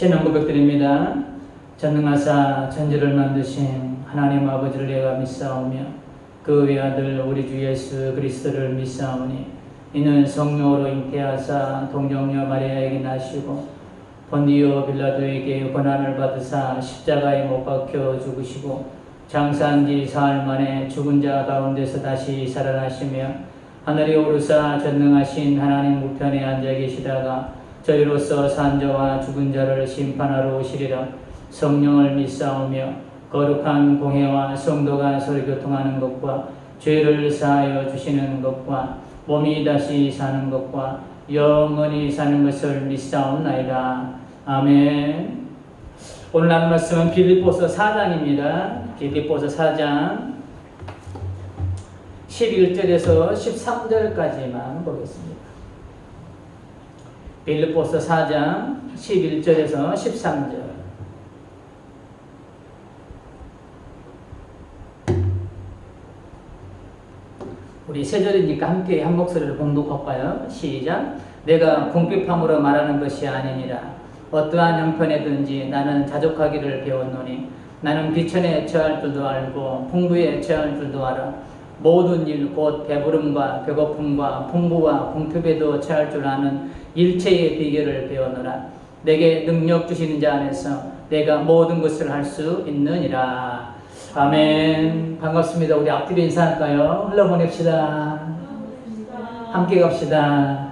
신앙 고백드립니다. 전능하사 천지를 만드신 하나님 아버지를 내가 믿사오며 그 외아들 우리 주 예수 그리스도를 믿사오니 이는 성령으로 잉태하사 동정녀 마리아에게 나시고 본디오 빌라도에게 고난을 받으사 십자가에 못 박혀 죽으시고 장사한 지 사흘 만에 죽은 자 가운데서 다시 살아나시며 하늘에 오르사 전능하신 하나님 우편에 앉아 계시다가 저희로서 산자와 죽은 자를 심판하러 오시리라. 성령을 믿사오며 거룩한 공회와 성도가 서로 교통하는 것과 죄를 사하여 주시는 것과 몸이 다시 사는 것과 영원히 사는 것을 믿사옵나이다. 아멘. 오늘 나눌 말씀은 빌립보서 4장입니다. 빌립보서 4장 11절에서 13절까지만 보겠습니다. 빌립보서 4장 11절에서 13절. 우리 세 절이니까 함께 한 목소리로 봉독할까요? 시작. 내가 궁핍함으로 말하는 것이 아니니라. 어떠한 형편에든지 나는 자족하기를 배웠노니 나는 비천에 처할 줄도 알고 풍부에 처할 줄도 알아. 모든 일 곧 배부름과 배고픔과 풍부와 궁핍에도 처할 줄 아는 일체의 비결을 배우노라. 내게 능력 주시는 자 안에서 내가 모든 것을 할 수 있느니라. 아멘. 반갑습니다. 우리 앞뒤로 인사할까요? 흘러보냅시다. 함께 갑시다.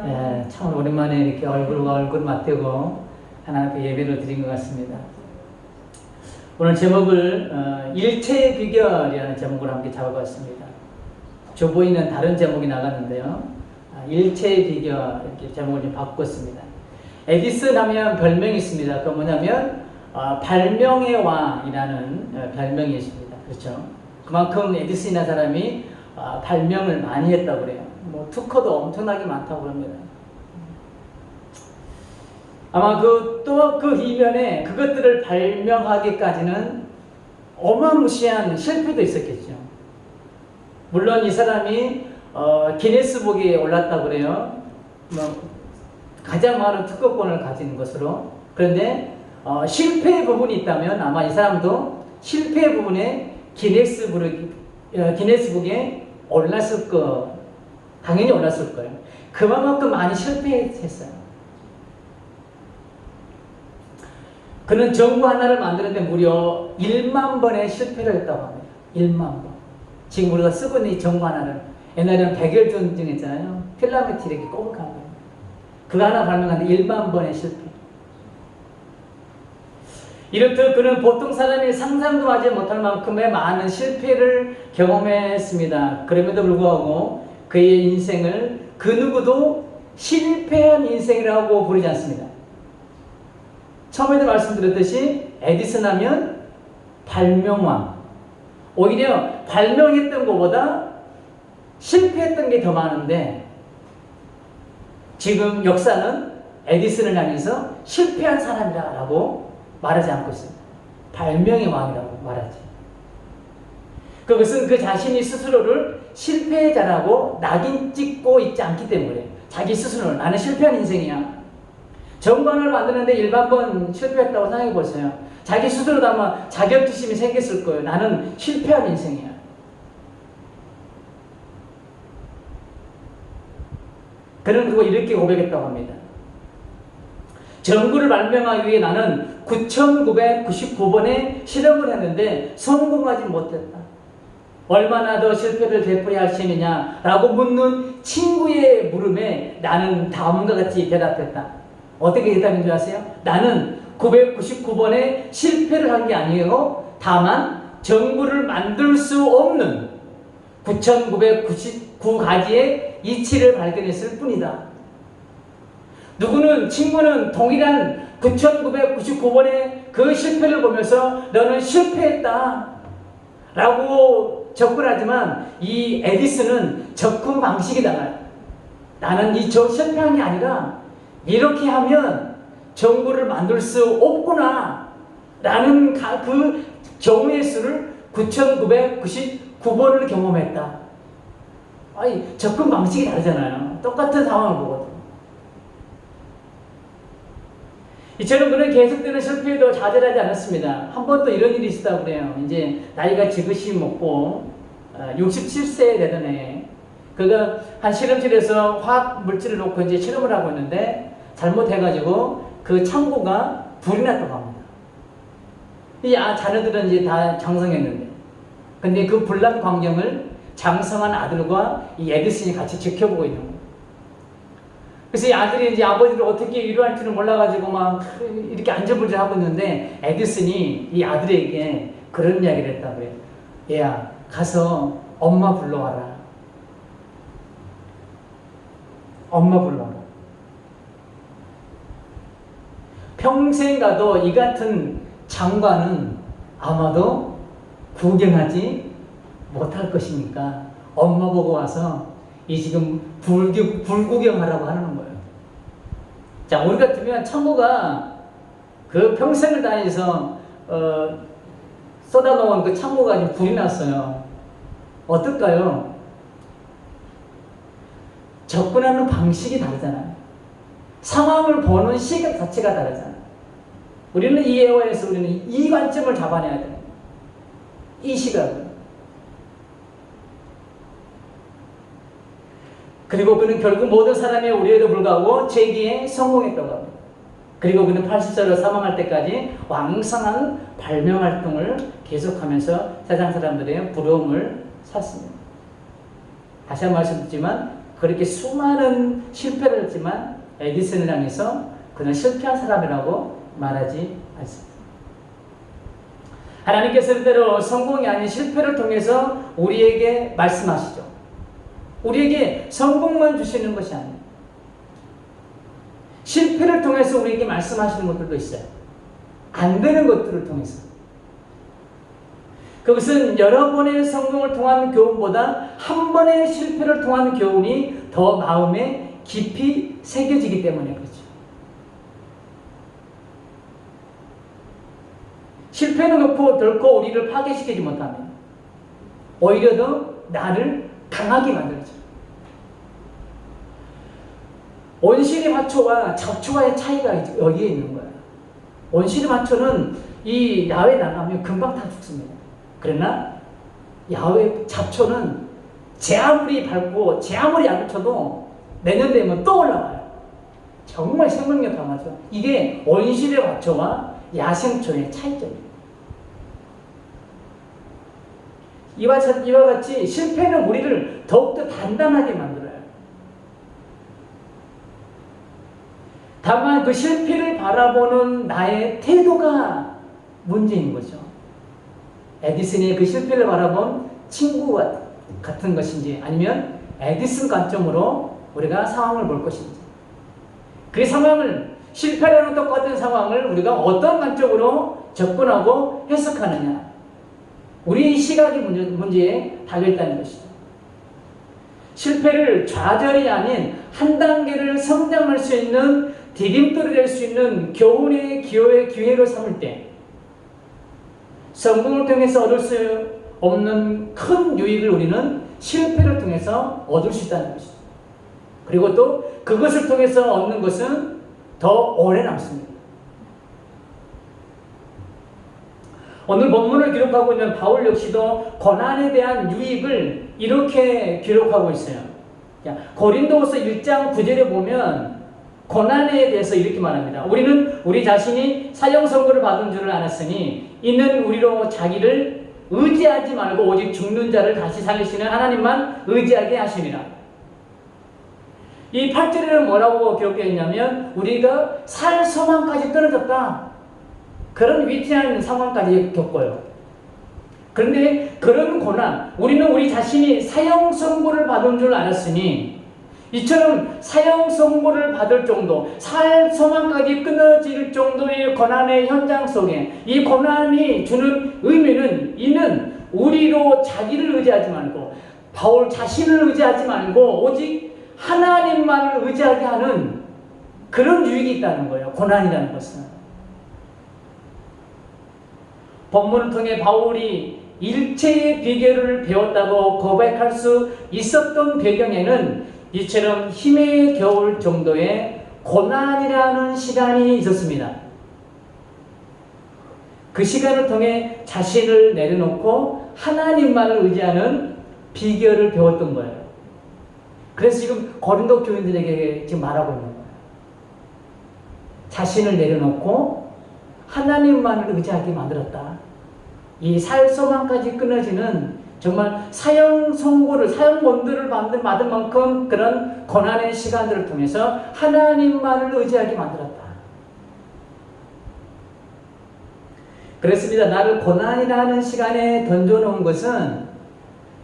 예, 참 오랜만에 이렇게 얼굴과 얼굴 맞대고 하나님 앞에 예배를 드린 것 같습니다. 오늘 제목을 일체의 비결이라는 제목으로 함께 잡아봤습니다. 조보이는 다른 제목이 나갔는데요. 일체의 비결 이렇게 제목을 좀 바꿨습니다. 에디슨 하면 별명이 있습니다. 그 뭐냐면 발명의 왕이라는 별명이 있습니다. 그렇죠? 그만큼 에디슨이라는 사람이 발명을 많이 했다고 그래요. 뭐 특허도 엄청나게 많다고 그럽니다. 아마 또 그 이면에 그것들을 발명하기까지는 어마무시한 실패도 있었겠죠. 물론 이 사람이 기네스북에 올랐다고 그래요. 가장 많은 특허권을 가진 것으로. 그런데 실패의 부분이 있다면 아마 이 사람도 실패의 부분에 기네스북에 올랐을 거, 당연히 올랐을 거예요. 그만큼 많이 실패했어요. 그는 정부 하나를 만드는데 무려 1만 번의 실패를 했다고 합니다. 1만 번. 지금 우리가 쓰고 있는 이 정부 하나를 옛날에는 백열전증 했잖아요. 필라멘트 이렇게 꼬북한 거예요. 그거 하나 발명하는데 1만 번의 실패. 이렇듯 그는 보통 사람이 상상도 하지 못할 만큼의 많은 실패를 경험했습니다. 그럼에도 불구하고 그의 인생을 그 누구도 실패한 인생이라고 부르지 않습니다. 처음에도 말씀드렸듯이 에디슨 하면 발명왕. 오히려 발명했던 것보다 실패했던 게 더 많은데 지금 역사는 에디슨을 향해서 실패한 사람이라고 말하지 않고 있습니다. 발명의 왕이라고 말하지. 그것은 그 자신이 스스로를 실패자라고 낙인 찍고 있지 않기 때문에 자기 스스로를 나는 실패한 인생이야. 정관을 만드는데 1만 번 실패했다고 생각해 보세요. 자기 스스로도 아마 자격지심이 생겼을 거예요. 나는 실패한 인생이야. 그는 그거 이렇게 고백했다고 합니다. 전구를 발명하기 위해 나는 9,999번의 실험을 했는데 성공하지 못했다. 얼마나 더 실패를 되풀이할 수 있느냐라고 묻는 친구의 물음에 나는 다음과 같이 대답했다. 어떻게 대답인 줄 아세요? 나는 999번의 실패를 한 게 아니에요. 다만 정부를 만들 수 없는 9,999가지의 이치를 발견했을 뿐이다. 친구는 동일한 9,999번의 그 실패를 보면서 너는 실패했다 라고 접근하지만 이 에디슨은 접근 방식이 달라요. 나는 저 실패한 게 아니라 이렇게 하면 정부를 만들 수 없구나 라는 그 경우의 수를 9,999번을 경험했다. 아니, 접근 방식이 다르잖아요. 똑같은 상황을 보거든. 이처럼 그는 계속되는 실패에도 좌절하지 않았습니다. 한 번 또 이런 일이 있었다고 그래요. 이제 나이가 지긋이 먹고 67세 되던 해에 그가 한 실험실에서 화학 물질을 놓고 이제 실험을 하고 있는데 잘못해가지고 그 창고가 불이 났다고 합니다. 이 자녀들은 이제 다 장성했는데, 근데 그 불난 광경을 장성한 아들과 이 에디슨이 같이 지켜보고 있는 거예요. 그래서 이 아들이 이제 아버지를 어떻게 위로할지는 몰라가지고 막 이렇게 안절부절하고 있는데 에디슨이 이 아들에게 그런 이야기를 했다고 그래요. 얘야, 가서 엄마 불러와라. 엄마 불러와라. 평생 가도 이 같은 장관은 아마도 구경하지 못할 것이니까 엄마 보고 와서 이 지금 불구경하라고 하는 거예요. 자, 우리 같으면 창고가 그 평생을 다니면서 쏟아놓은 그 창고가 지금 불이 났어요. 어떨까요? 접근하는 방식이 다르잖아요. 상황을 보는 시각 자체가 다르잖아요. 우리는 이 예화에서 우리는 이 관점을 잡아내야 돼요. 이 시각을. 그리고 그는 결국 모든 사람의 우려에도 불구하고 재기에 성공했다고 합니다. 그리고 그는 80세로 사망할 때까지 왕성한 발명 활동을 계속하면서 세상 사람들의 부러움을 샀습니다. 다시 한번 말씀드리지만 그렇게 수많은 실패를 했지만 에디슨을 향해서 그는 실패한 사람이라고 말하지 않습니다. 하나님께서 때로 성공이 아닌 실패를 통해서 우리에게 말씀하시죠. 우리에게 성공만 주시는 것이 아니에요. 실패를 통해서 우리에게 말씀하시는 것들도 있어요. 안 되는 것들을 통해서. 그것은 여러 번의 성공을 통한 교훈보다 한 번의 실패를 통한 교훈이 더 마음에 깊이 새겨지기 때문에 그렇죠. 실패는 놓고 결코 우리를 파괴시키지 못하면 오히려 더 나를 강하게 만들죠. 온실의 화초와 잡초와의 차이가 여기에 있는 거예요. 온실의 화초는 이 야외에 나가면 금방 다 죽습니다. 그러나 야외 잡초는 제 아무리 밟고 제 아무리 안 쳐도 내년 되면 또 올라와요. 정말 생명력 강하죠. 이게 온실의 화초와 야생초의 차이점이에요. 이와 같이 실패는 우리를 더욱더 단단하게 만들어요. 다만 그 실패를 바라보는 나의 태도가 문제인 거죠. 에디슨이 그 실패를 바라본 친구와 같은 것인지 아니면 에디슨 관점으로 우리가 상황을 볼 것인지, 그 상황을, 실패라는 똑같은 상황을 우리가 어떤 관점으로 접근하고 해석하느냐, 우리의 시각이 문제에 달려있다는 것이죠. 실패를 좌절이 아닌 한 단계를 성장할 수 있는 디딤돌이 될 수 있는 교훈의 기회로 삼을 때 성공을 통해서 얻을 수 없는 큰 유익을 우리는 실패를 통해서 얻을 수 있다는 것이죠. 그리고 또 그것을 통해서 얻는 것은 더 오래 남습니다. 오늘 본문을 기록하고 있는 바울 역시도 고난에 대한 유익을 이렇게 기록하고 있어요. 고린도후서 1장 9절에 보면 고난에 대해서 이렇게 말합니다. 우리는 우리 자신이 사형 선고를 받은 줄을 알았으니 이는 우리로 자기를 의지하지 말고 오직 죽는 자를 다시 살리시는 하나님만 의지하게 하심이라. 이 8절에는 뭐라고 기록되어 있냐면 우리가 살 소망까지 떨어졌다. 그런 위태한 상황까지 겪어요. 그런데 그런 고난, 우리는 우리 자신이 사형 선고를 받은 줄 알았으니 이처럼 사형 선고를 받을 정도, 살 소망까지 끊어질 정도의 고난의 현장 속에 이 고난이 주는 의미는, 이는 우리로 자기를 의지하지 말고 바울 자신을 의지하지 말고 오직 하나님만을 의지하게 하는 그런 유익이 있다는 거예요. 고난이라는 것은. 본문을 통해 바울이 일체의 비결을 배웠다고 고백할 수 있었던 배경에는 이처럼 힘에 겨울 정도의 고난이라는 시간이 있었습니다. 그 시간을 통해 자신을 내려놓고 하나님만을 의지하는 비결을 배웠던 거예요. 그래서 지금 고린도 교인들에게 지금 말하고 있는 거예요. 자신을 내려놓고 하나님만을 의지하게 만들었다. 이 살소망까지 끊어지는 정말 사형 선고를, 사형 원들을 받은 만큼 그런 고난의 시간들을 통해서 하나님만을 의지하게 만들었다. 그렇습니다. 나를 고난이라는 시간에 던져놓은 것은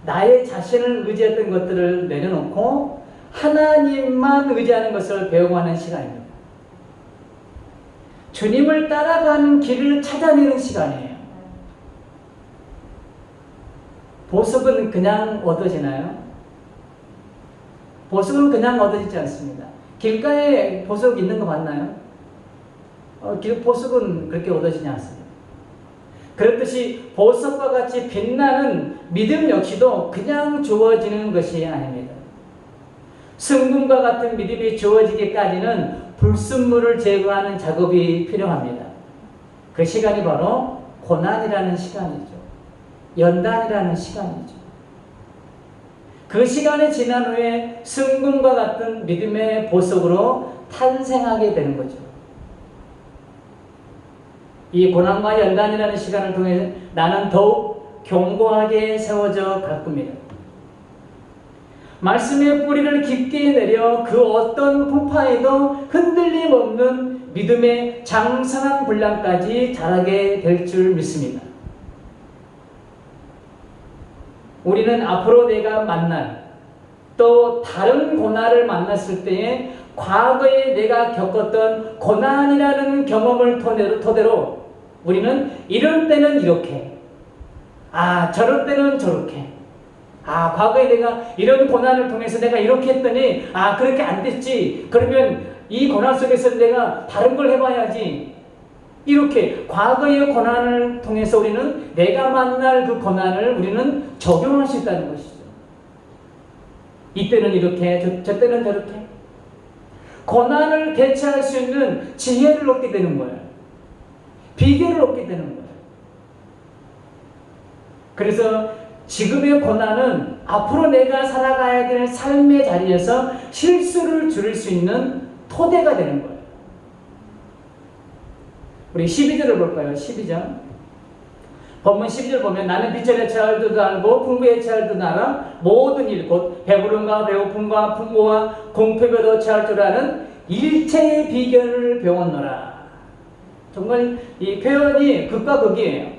나의 자신을 의지했던 것들을 내려놓고 하나님만 의지하는 것을 배워가는 시간입니다. 주님을 따라가는 길을 찾아내는 시간이에요. 보석은 그냥 얻어지나요? 보석은 그냥 얻어지지 않습니다. 길가에 보석 있는 거 봤나요? 보석은 그렇게 얻어지지 않습니다. 그렇듯이 보석과 같이 빛나는 믿음 역시도 그냥 주어지는 것이 아닙니다. 승금과 같은 믿음이 주어지기까지는 불순물을 제거하는 작업이 필요합니다. 그 시간이 바로 고난이라는 시간이죠. 연단이라는 시간이죠. 그 시간이 지난 후에 승금과 같은 믿음의 보석으로 탄생하게 되는 거죠. 이 고난과 연단이라는 시간을 통해 나는 더욱 견고하게 세워져 갈 겁니다. 말씀의 뿌리를 깊게 내려 그 어떤 풍파에도 흔들림 없는 믿음의 장성한 분량까지 자라게 될 줄 믿습니다. 우리는 앞으로 내가 만날 또 다른 고난을 만났을 때에 과거에 내가 겪었던 고난이라는 경험을 토대로 우리는 이런 때는 이렇게, 저럴 때는 저렇게, 과거에 내가 이런 고난을 통해서 내가 이렇게 했더니 그렇게 안 됐지. 그러면 이 고난 속에서 내가 다른 걸 해봐야지. 이렇게 과거의 고난을 통해서 우리는 내가 만날 그 고난을 우리는 적용할 수 있다는 것이죠. 이때는 이렇게, 저 때는 저렇게. 고난을 대처할 수 있는 지혜를 얻게 되는 거예요. 비결을 얻게 되는 거예요. 그래서 지금의 고난은 앞으로 내가 살아가야 될 삶의 자리에서 실수를 줄일 수 있는 토대가 되는 거예요. 우리 12절을 볼까요? 12절. 본문 12절 보면 나는 빛의 차일도 알고 풍부의 차일도 알아 모든 일 곧 배부름과 배고픔과 풍부와 공평에도 차일 줄 아는 일체의 비결을 배웠노라. 정말 이 표현이 극과 극이에요.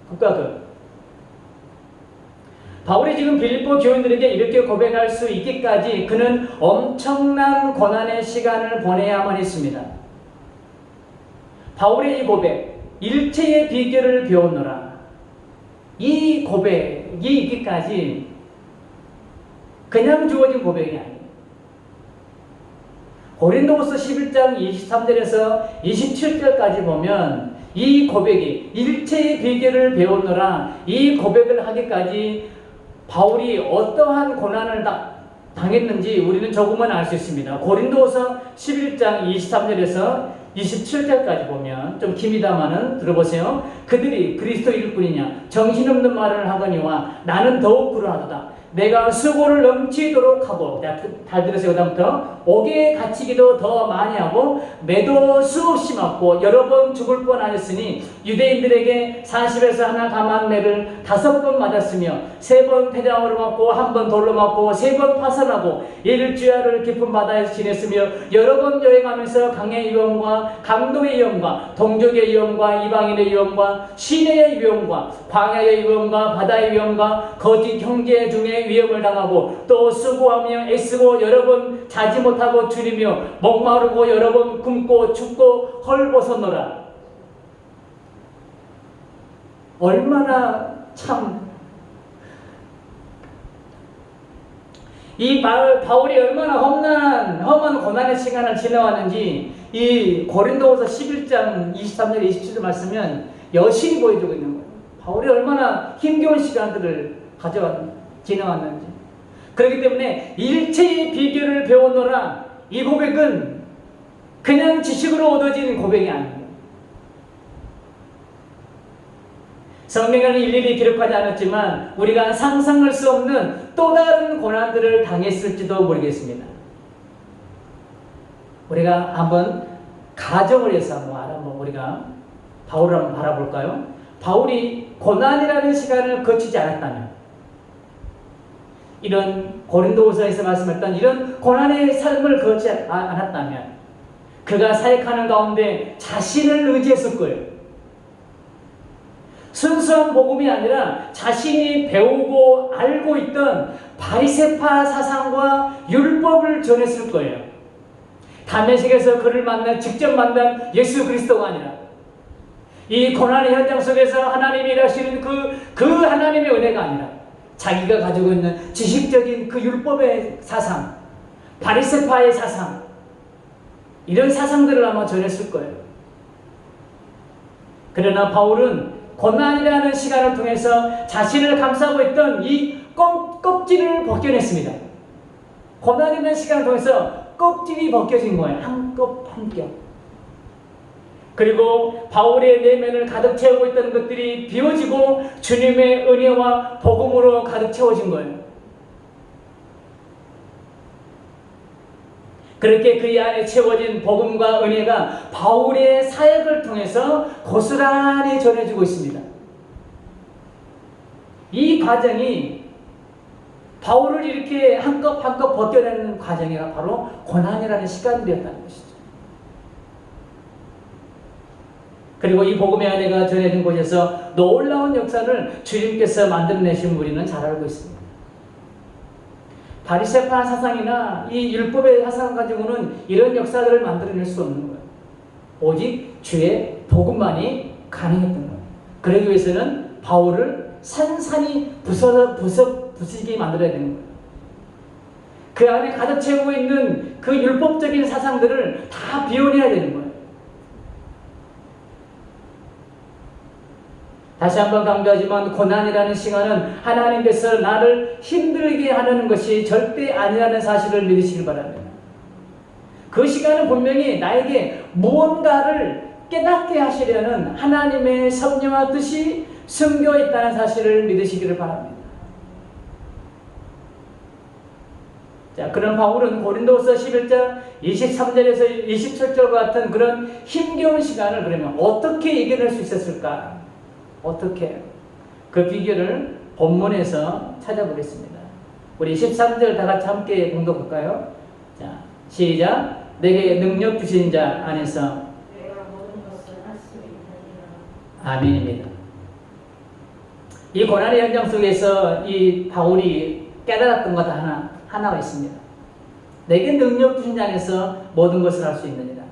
극과 극. 바울이 지금 빌립보 교인들에게 이렇게 고백할 수 있기까지 그는 엄청난 고난의 시간을 보내야만 했습니다. 바울의 이 고백, 일체의 비결을 배웠노라. 이 고백이 있기까지 그냥 주어진 고백이 아니에요. 고린도후서 11장 23절에서 27절까지 보면 이 고백이 일체의 비결을 배웠노라. 이 고백을 하기까지 바울이 어떠한 고난을 당했는지 우리는 조금은 알 수 있습니다. 고린도후서 11장 23절에서 27절까지 보면 좀 깁니다마는 들어보세요. 그들이 그리스도 일꾼이냐 정신없는 말을 하거니와 나는 더욱 그러하도다. 내가 수고를 넘치도록 하고, 잘 들으세요. 그다음부터 옥에 갇히기도 더 많이 하고 매도 수없이 맞고 여러 번 죽을 뻔하였으니 유대인들에게 40에서 하나 감한 매를 5번 맞았으며 3번 태장으로 맞고 1번 돌로 맞고 3번 파산하고 일주야를 깊은 바다에서 지냈으며 여러 번 여행하면서 강의 위험과 강도의 위험과 동족의 위험과 이방인의 위험과 시내의 위험과 광야의 위험과 바다의 위험과 거짓 형제 중에 위험을 당하고 또 수고하며 애쓰고 여러 번 자지 못하고 줄이며 목마르고 여러 번 굶고 춥고 헐벗었노라. 얼마나 참 이 바울이 얼마나 험한 고난의 시간을 지나왔는지 이 고린도후서 11장 23절 27절 말씀은 여실히 보여주고 있는 거예요. 바울이 얼마나 힘겨운 시간들을 지나왔는지. 그렇기 때문에 일체의 비결을 배워노라. 이 고백은 그냥 지식으로 얻어지는 고백이 아닙니다. 성경에는 일일이 기록하지 않았지만 우리가 상상할 수 없는 또 다른 고난들을 당했을지도 모르겠습니다. 우리가 한번 가정을 해서 한번 우리가 바울을 한번 바라볼까요? 바울이 고난이라는 시간을 거치지 않았다면, 이런 고린도후서에서 말씀했던 이런 고난의 삶을 거치지 않았다면 그가 사역하는 가운데 자신을 의지했을 거예요. 순수한 복음이 아니라 자신이 배우고 알고 있던 바리새파 사상과 율법을 전했을 거예요. 다메섹에서 그를 직접 만난 예수 그리스도가 아니라 이 고난의 현장 속에서 하나님이 일하시는 그 하나님의 은혜가 아니라 자기가 가지고 있는 지식적인 그 율법의 사상, 바리새파의 사상, 이런 사상들을 아마 전했을 거예요. 그러나 바울은 고난이라는 시간을 통해서 자신을 감싸고 있던 이 껍질을 벗겨냈습니다. 고난이라는 시간을 통해서 껍질이 벗겨진 거예요. 한 겹 한 겹. 그리고 바울의 내면을 가득 채우고 있던 것들이 비워지고 주님의 은혜와 복음으로 가득 채워진 거예요. 그렇게 그의 안에 채워진 복음과 은혜가 바울의 사역을 통해서 고스란히 전해지고 있습니다. 이 과정이 바울을 이렇게 한 컵 한 컵 벗겨내는 과정이 바로 고난이라는 시간들이었다는 것이죠. 그리고 이 복음의 은혜가 전해진 곳에서 놀라운 역사를 주님께서 만들어내신 우리는 잘 알고 있습니다. 바리새파 사상이나 이 율법의 사상 가지고는 이런 역사들을 만들어낼 수 없는 거예요. 오직 주의 복음만이 가능했던 거예요. 그러기 위해서는 바울을 산산이 부수게 만들어야 되는 거예요. 그 안에 가득 채우고 있는 그 율법적인 사상들을 다 비워내야 되는 거예요. 다시 한번 강조하지만 고난이라는 시간은 하나님께서 나를 힘들게 하려는 것이 절대 아니라는 사실을 믿으시길 바랍니다. 그 시간은 분명히 나에게 무언가를 깨닫게 하시려는 하나님의 섭리와 뜻이 숨겨 있다는 사실을 믿으시기를 바랍니다. 자, 그런 바울은 고린도후서 11장 23절에서 27절과 같은 그런 힘겨운 시간을 그러면 어떻게 이겨낼 수 있었을까? 어떻게? 그 비결을 본문에서 찾아보겠습니다. 우리 13절 다 같이 함께 공독할까요? 자, 시작. 내게 능력 주신 자 안에서 내가 모든 것을 할 수 있느니라. 아멘입니다. 이 고난의 현장 속에서 이 바울이 깨달았던 것 하나가 있습니다. 내게 능력 주신 자 안에서 모든 것을 할 수 있느니라.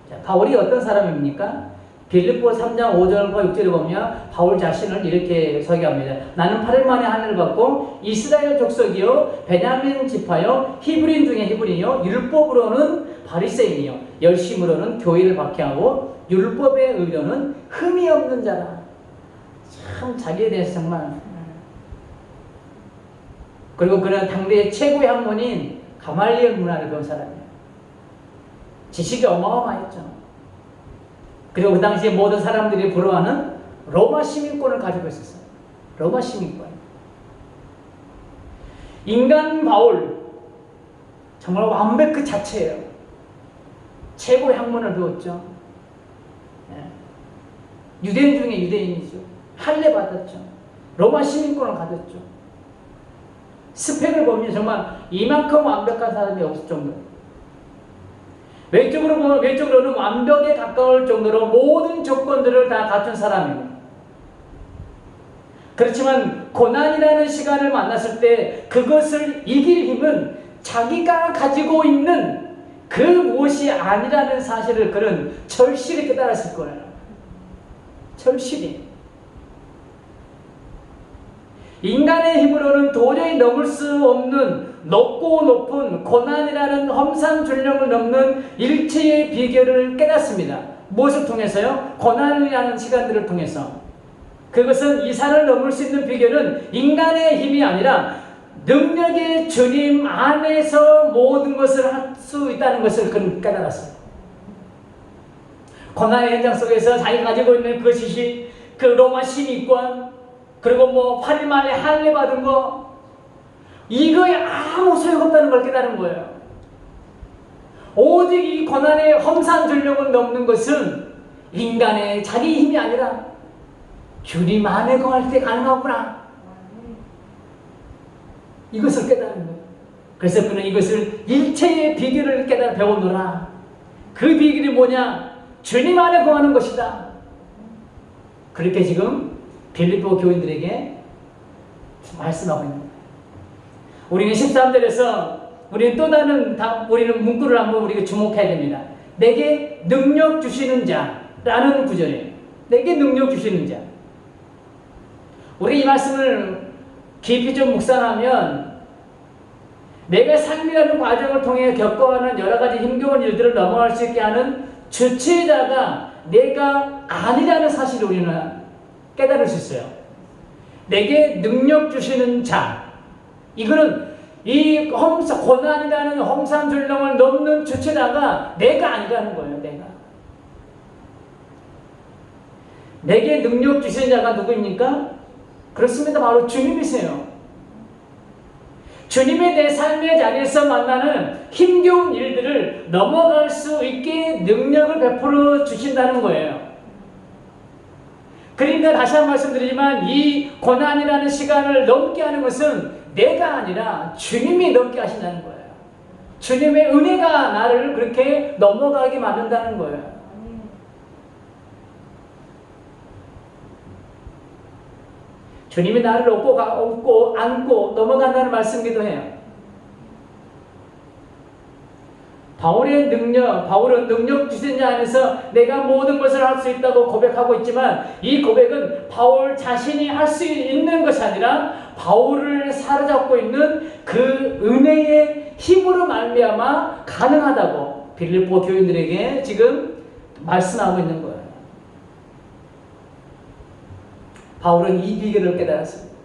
자, 바울이 어떤 사람입니까? 빌립보 3장 5절과 6절을 보면 바울 자신을 이렇게 소개합니다. 나는 8일 만에 하늘을 받고 이스라엘 족속이요 베냐민 지파요 히브리인 중에 히브리요 율법으로는 바리새인이요 열심으로는 교회를 박해하고 율법의 의로는 흠이 없는 자라. 참 자기에 대해서 정말. 그리고 그는 당대의 최고의 학문인 가말리엘 문화를 배운 사람이에요. 지식이 어마어마했죠. 그리고 그 당시에 모든 사람들이 부러워하는 로마 시민권을 가지고 있었어요. 로마 시민권. 인간 바울, 정말 완벽 그 자체예요. 최고의 학문을 배웠죠. 유대인 중에 유대인이죠. 할례 받았죠. 로마 시민권을 가졌죠. 스펙을 보면 정말 이만큼 완벽한 사람이 없을 정도예요. 외적으로는 완벽에 가까울 정도로 모든 조건들을 다 갖춘 사람입니다. 그렇지만 고난이라는 시간을 만났을 때 그것을 이길 힘은 자기가 가지고 있는 그 무엇이 아니라는 사실을 그는 절실히 깨달았을 거예요. 절실히. 인간의 힘으로는 도저히 넘을 수 없는 높고 높은 고난이라는 험산줄령을 넘는 일체의 비결을 깨닫습니다. 무엇을 통해서요? 고난이라는 시간들을 통해서. 그것은 이 산을 넘을 수 있는 비결은 인간의 힘이 아니라 능력의 주님 안에서 모든 것을 할 수 있다는 것을 그는 깨달았어요. 고난의 현장 속에서 자기가 가지고 있는 그 지식, 그 로마 시민권, 그리고 뭐 8일 만에 할례 받은 거, 이거에 아무 소용없다는 걸 깨달은 거예요. 오직 이 고난의 험산전령을 넘는 것은 인간의 자기 힘이 아니라 주님 안에 거할 때 가능하구나. 이것을 깨달은 거예요. 그래서 그는 이것을 일체의 비결을 깨달아 배우노라. 그 비결이 뭐냐? 주님 안에 거하는 것이다. 그렇게 지금 빌립보 교인들에게 말씀하고 있는 거예요. 우리는 13절에서 우리는 또 다른 우리는 문구를 한번 우리가 주목해야 됩니다. 내게 능력 주시는 자라는 구절이에요. 내게 능력 주시는 자. 우리 이 말씀을 깊이 좀 묵상하면 내가 삶이라는 과정을 통해 겪어가는 여러 가지 힘겨운 일들을 넘어갈 수 있게 하는 주체자가 내가 아니라는 사실을 우리는 깨달을 수 있어요. 내게 능력 주시는 자. 이거는 이 고난이라는 험산줄령을 넘는 주체자가 내가 아니라는 거예요. 내게 능력 주시는 자가 누구입니까? 그렇습니다. 바로 주님이세요. 주님이 내 삶의 자리에서 만나는 힘겨운 일들을 넘어갈 수 있게 능력을 베풀어 주신다는 거예요. 그러니까 다시 한 번 말씀드리지만 이 고난이라는 시간을 넘게 하는 것은 내가 아니라 주님이 넘게 하신다는 거예요. 주님의 은혜가 나를 그렇게 넘어가게 만든다는 거예요. 주님이 나를 업고 안고 넘어간다는 말씀이기도 해요. 바울은 능력 주신 자 안에서 내가 모든 것을 할 수 있다고 고백하고 있지만 이 고백은 바울 자신이 할 수 있는 것이 아니라 바울을 사로잡고 있는 그 은혜의 힘으로 말미암아 가능하다고 빌립보 교인들에게 지금 말씀하고 있는 거예요. 바울은 이 비결을 깨달았습니다.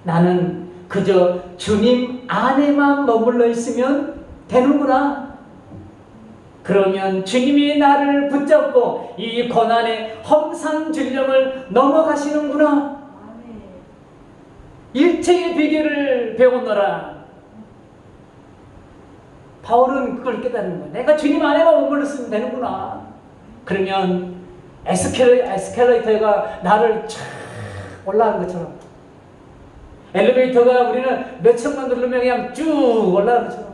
나는 그저 주님 안에만 머물러 있으면 되는구나. 그러면 주님이 나를 붙잡고 이 고난의 험산줄령을 넘어가시는구나. 일체의 비결을 배웠노라. 바울은 그걸 깨달은 거야. 내가 주님 안에만 머물러 있으면 되는구나. 그러면 에스컬레이터가 나를 쫙 올라가는 것처럼, 엘리베이터가 우리는 몇 천만 누르면 그냥 쭉 올라가는 것처럼,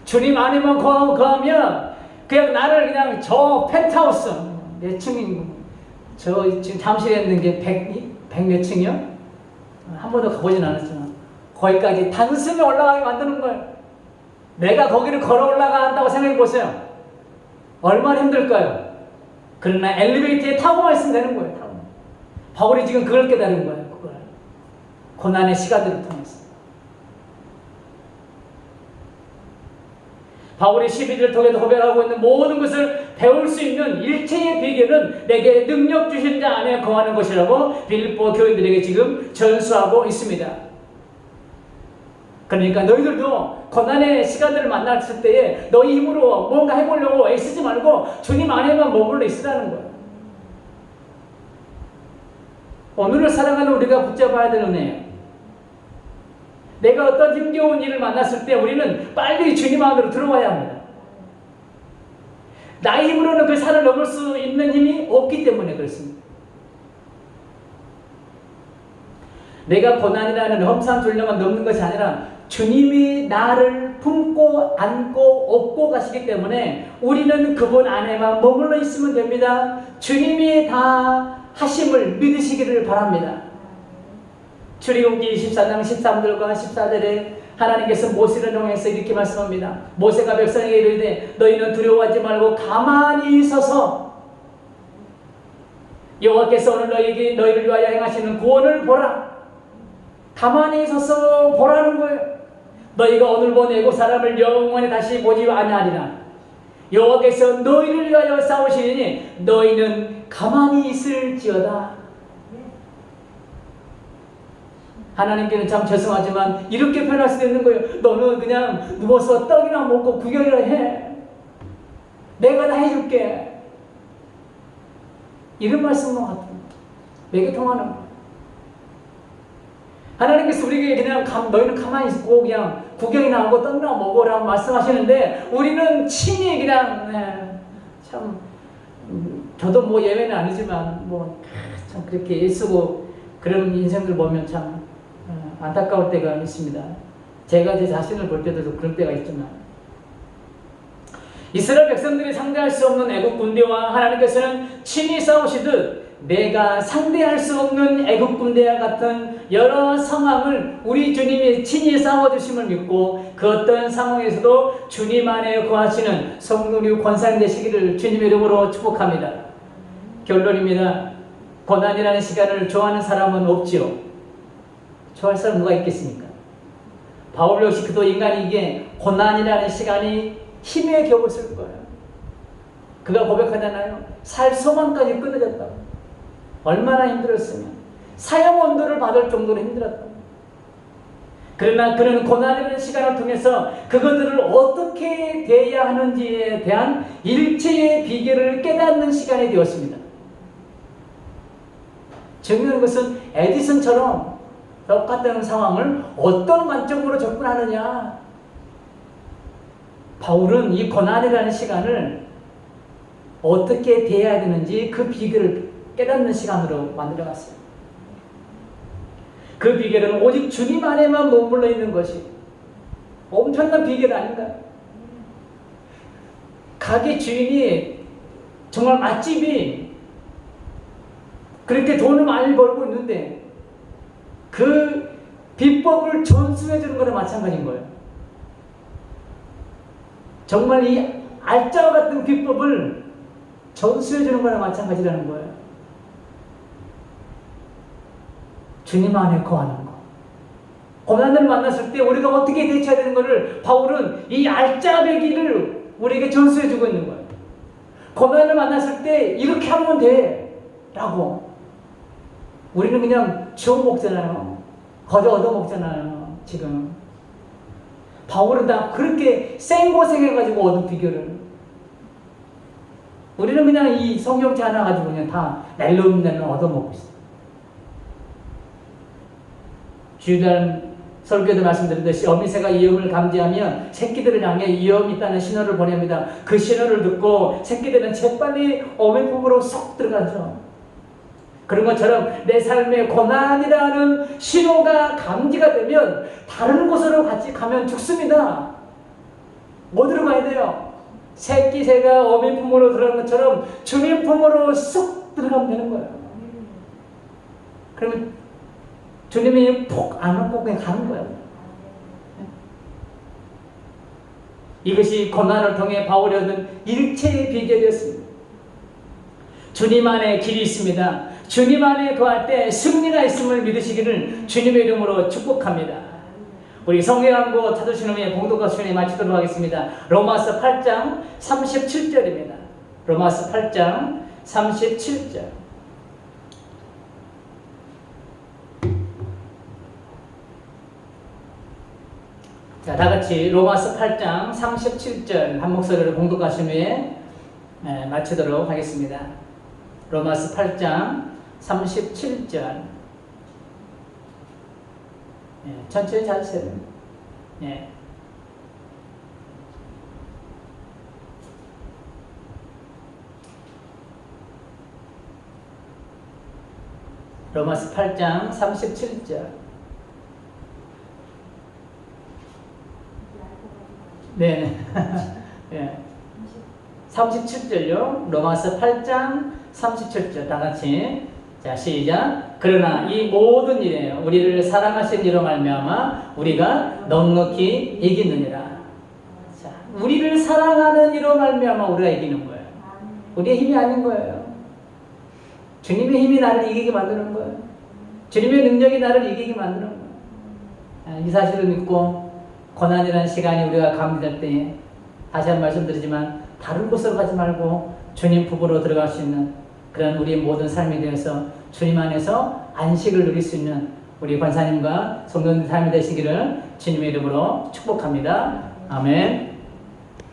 주님 안에만 거하면 그냥 나를 그냥 저 펜트하우스 몇 층인가, 저 지금 잠실에 있는 게 100 몇 층이요? 한 번도 가보진 않았지만 거기까지 단숨에 올라가게 만드는 거예요. 내가 거기를 걸어 올라간다고 생각해 보세요. 얼마나 힘들까요? 그러나 엘리베이터에 타고만 있으면 되는 거예요. 타고만. 바울이 지금 그걸 깨달은 거예요. 그걸. 고난의 시간들을 통해서. 바울이 12절을 통해 고백하고 있는 모든 것을 배울 수 있는 일체의 비결은 내게 능력 주신 자 안에 거하는 것이라고 빌립보 교인들에게 지금 전수하고 있습니다. 그러니까 너희들도 고난의 시간들을 만났을 때에 너희 힘으로 뭔가 해보려고 애쓰지 말고 주님 안에만 머물러 있으라는 거예요. 오늘을 살아가는 우리가 붙잡아야 되는 은혜예요. 내가 어떤 힘겨운 일을 만났을 때 우리는 빨리 주님 안으로 들어와야 합니다. 나의 힘으로는 그 산을 넘을 수 있는 힘이 없기 때문에 그렇습니다. 내가 고난이라는 험산줄령을 넘는 것이 아니라 주님이 나를 품고 안고 업고 가시기 때문에 우리는 그분 안에만 머물러 있으면 됩니다. 주님이 다 하심을 믿으시기를 바랍니다. 출애굽기 24장 13절과 14절에 하나님께서 모세를 통해서 이렇게 말씀합니다. 모세가 백성에게 이르되 너희는 두려워하지 말고 가만히 서서 여호와께서 오늘 너희를 위하여 행하시는 구원을 보라. 가만히 서서 보라는 거예요. 너희가 오늘 본 애국 사람을 영원히 다시 보지 아니하리라. 여호와께서 너희를 위하여 싸우시니 너희는 가만히 있을지어다. 하나님께는 참 죄송하지만 이렇게 표현할 수도 있는 거예요. 너는 그냥 누워서 떡이나 먹고 구경이나 해. 내가 다 해줄게. 이런 말씀과 같은 매개 통하는 거예요. 하나님께서 우리에게 그냥 너희는 가만히 있고 그냥 구경이나 하고 떡이나 먹으라고 말씀하시는데 우리는 친히 그냥 참 저도 뭐 예외는 아니지만 뭐 참 그렇게 애쓰고 그런 인생들 보면 참 안타까울 때가 있습니다. 제가 제 자신을 볼 때도 그럴 때가 있지만 이스라엘 백성들이 상대할 수 없는 애국 군대와 하나님께서는 친히 싸우시듯 내가 상대할 수 없는 애국 군대와 같은 여러 상황을 우리 주님이 친히 싸워주심을 믿고 그 어떤 상황에서도 주님 안에 거하시는 성령의 권사님 되시기를 주님의 이름으로 축복합니다. 결론입니다. 고난이라는 시간을 좋아하는 사람은 없지요. 좋아할 사람 누가 있겠습니까? 바울 역시 그도 인간이기에 고난이라는 시간이 힘의 격을 쓸 거예요. 그가 고백하잖아요. 살 소망까지 끊어졌다고. 얼마나 힘들었으면 사형 언도를 받을 정도로 힘들었다고. 그러나 그는 고난이라는 시간을 통해서 그것들을 어떻게 대해야 하는지에 대한 일체의 비결을 깨닫는 시간이 되었습니다. 중요한 것은 에디슨처럼 똑같은 상황을 어떤 관점으로 접근하느냐. 바울은 이 고난이라는 시간을 어떻게 대해야 되는지 그 비결을 깨닫는 시간으로 만들어갔어요. 그 비결은 오직 주님 안에만 머물러 있는 것이 엄청난 비결 아닌가요? 가게 주인이 정말 맛집이 그렇게 돈을 많이 벌고 있는데 그 비법을 전수해 주는 거랑 마찬가지인 거예요. 정말 이 알짜와 같은 비법을 전수해 주는 거랑 마찬가지라는 거예요. 주님 안에 거하는 거. 고난을 만났을 때 우리가 어떻게 대처해야 되는 것을 바울은 이 알짜배기를 우리에게 전수해 주고 있는 거예요. 고난을 만났을 때 이렇게 하면 돼 라고. 우리는 그냥 주워 먹잖아요. 거저 얻어 먹잖아요. 지금 바울은 다 그렇게 생고생해가지고 얻은 비결을 우리는 그냥 이 성경책 하나 가지고 그냥 다 낼름낼름 얻어먹고 있어요. 주일날 설교에도 말씀드렸듯이 어미새가 위험을 감지하면 새끼들을 향해 위험이 있다는 신호를 보냅니다. 그 신호를 듣고 새끼들은 재빨리 어미 품으로 쏙 들어가죠. 그런 것처럼 내 삶에 고난이라는 신호가 감지가 되면 다른 곳으로 같이 가면 죽습니다. 어디로 가야 돼요? 새끼 새가 어미 품으로 들어간 것처럼 주님 품으로 쏙 들어가면 되는 거예요. 그러면 주님이 폭 안 안고 그냥 가는 거예요. 이것이 고난을 통해 바울이 얻은 일체의 비결이었습니다. 주님 안에 길이 있습니다. 주님 안에 거할 때 승리가 있음을 믿으시기를 주님의 이름으로 축복합니다. 우리 성경 한 권 찾으신 후에 봉독과 수련회 마치도록 하겠습니다. 로마서 8장 37절입니다. 로마서 8장 37절. 자, 다같이 로마서 8장 37절 한 목소리로 봉독하신 후에 마치도록 하겠습니다. 로마서 8장 37절. 천천히 찾으세요. 로마서 8장 37절. 네. 37절요. 로마서 8장 37절 다 같이. 자, 시작. 그러나 이 모든 일에 우리를 사랑하신 이로 말미암아 우리가 넉넉히 이기느니라. 자, 우리를 사랑하는 이로 말미암아 우리가 이기는 거예요. 우리의 힘이 아닌 거예요. 주님의 힘이 나를 이기게 만드는 거예요. 주님의 능력이 나를 이기게 만드는 거예요. 이 사실을 믿고 고난이라는 시간이 우리가 감지될 때 다시 한 번 말씀드리지만 다른 곳으로 가지 말고 주님 품으로 들어갈 수 있는 그런 우리의 모든 삶에 대해서 주님 안에서 안식을 누릴 수 있는 우리 권사님과 성도님 삶이 되시기를 주님의 이름으로 축복합니다. 아멘.